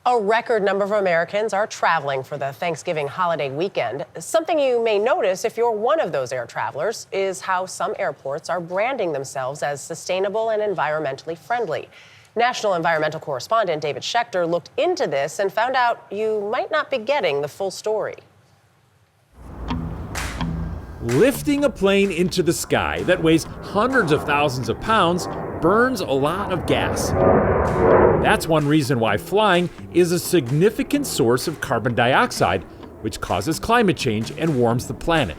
A record number of Americans are traveling for the Thanksgiving holiday weekend. Something you may notice if you're one of those air travelers is how some airports are branding themselves as sustainable and environmentally friendly. National environmental correspondent David Schechter looked into this and found out you might not be getting the full story. Lifting a plane into the sky that weighs hundreds of thousands of pounds burns a lot of gas. That's one reason why flying is a significant source of carbon dioxide, which causes climate change and warms the planet.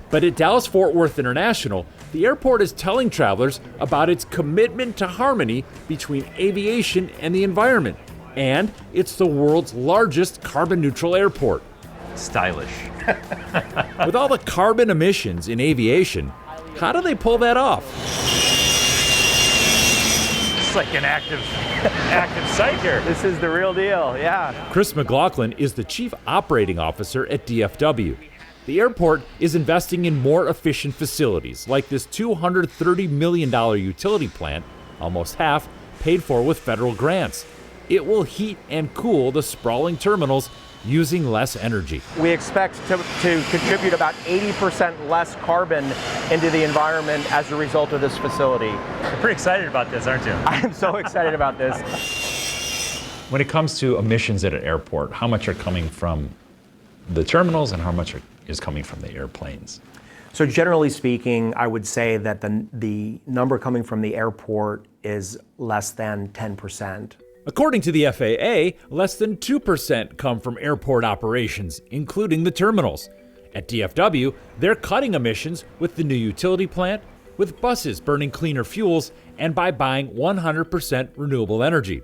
But at Dallas-Fort Worth International, the airport is telling travelers about its commitment to harmony between aviation and the environment. And it's the world's largest carbon-neutral airport. Stylish. With all the carbon emissions in aviation, how do they pull that off? It's like an active site here. This is the real deal, yeah. Chris McLaughlin is the chief operating officer at DFW. The airport is investing in more efficient facilities, like this $230 million utility plant, almost half paid for with federal grants. It will heat and cool the sprawling terminals using less energy. We expect to contribute about 80% less carbon into the environment as a result of this facility. You're pretty excited about this, aren't you? I am so excited about this. When it comes to emissions at an airport, how much are coming from the terminals and how much is coming from the airplanes? So generally speaking, I would say that the number coming from the airport is less than 10%. According to the FAA, less than 2% come from airport operations, including the terminals. At DFW, they're cutting emissions with the new utility plant, with buses burning cleaner fuels, and by buying 100% renewable energy.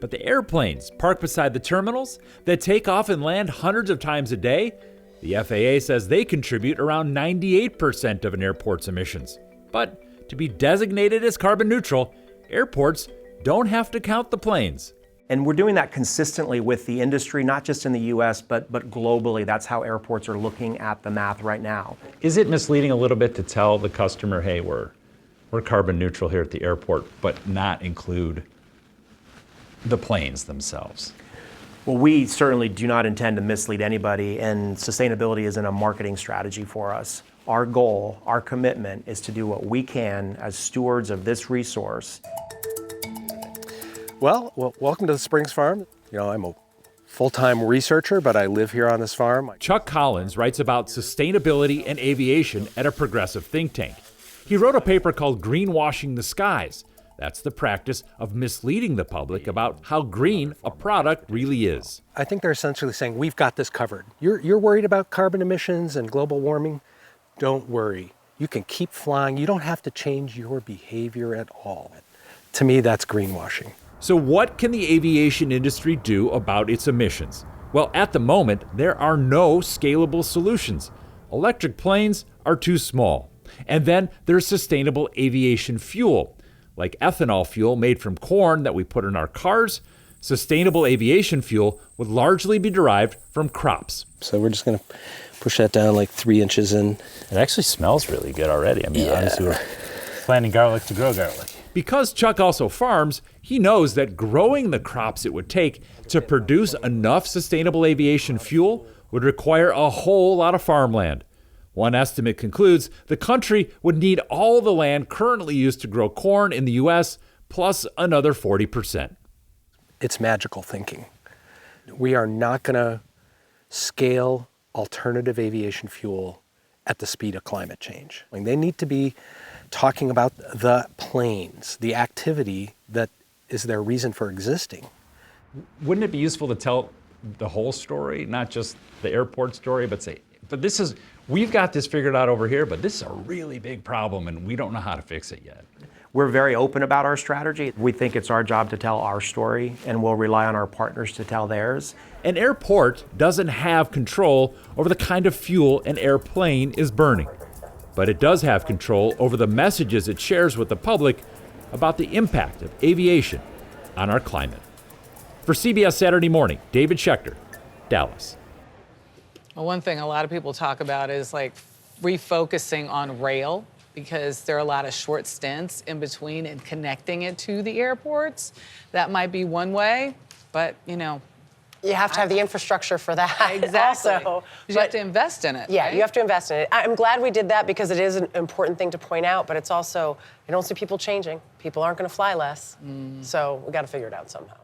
But the airplanes parked beside the terminals that take off and land hundreds of times a day, the FAA says they contribute around 98% of an airport's emissions. But to be designated as carbon neutral, airports don't have to count the planes. And we're doing that consistently with the industry, not just in the US, but globally. That's how airports are looking at the math right now. Is it misleading a little bit to tell the customer, hey, we're carbon neutral here at the airport, but not include the planes themselves? Well, we certainly do not intend to mislead anybody, and sustainability isn't a marketing strategy for us. Our goal, our commitment is to do what we can as stewards of this resource. Well, welcome to the Springs Farm. You know, I'm a full-time researcher, but I live here on this farm. Chuck Collins writes about sustainability and aviation at a progressive think tank. He wrote a paper called Greenwashing the Skies. That's the practice of misleading the public about how green a product really is. I think they're essentially saying, we've got this covered. You're worried about carbon emissions and global warming? Don't worry. You can keep flying. You don't have to change your behavior at all. To me, that's greenwashing. So what can the aviation industry do about its emissions? Well, at the moment, there are no scalable solutions. Electric planes are too small. And then there's sustainable aviation fuel, like ethanol fuel made from corn that we put in our cars. Sustainable aviation fuel would largely be derived from crops. So we're just going to push that down like 3 inches in. It actually smells really good already. I mean, honestly, we're planting garlic to grow garlic. Because Chuck also farms, he knows that growing the crops it would take to produce enough sustainable aviation fuel would require a whole lot of farmland. One estimate concludes the country would need all the land currently used to grow corn in the U.S., plus another 40%. It's magical thinking. We are not going to scale alternative aviation fuel at the speed of climate change. I mean, they need to be talking about the planes, the activity that is their reason for existing. Wouldn't it be useful to tell the whole story, not just the airport story, but say, we've got this figured out over here, but this is a really big problem and we don't know how to fix it yet. We're very open about our strategy. We think it's our job to tell our story, and we'll rely on our partners to tell theirs. An airport doesn't have control over the kind of fuel an airplane is burning, but it does have control over the messages it shares with the public about the impact of aviation on our climate. For CBS Saturday Morning, David Schechter, Dallas. Well, one thing a lot of people talk about is like refocusing on rail, because there are a lot of short stints in between and connecting it to the airports. That might be one way, but you know, You have to have the infrastructure for that. Exactly. Also, you have to invest in it. Yeah, right? you have to invest in it. I'm glad we did that because it is an important thing to point out, but it's also, I don't see people changing. People aren't going to fly less. So we got to figure it out somehow.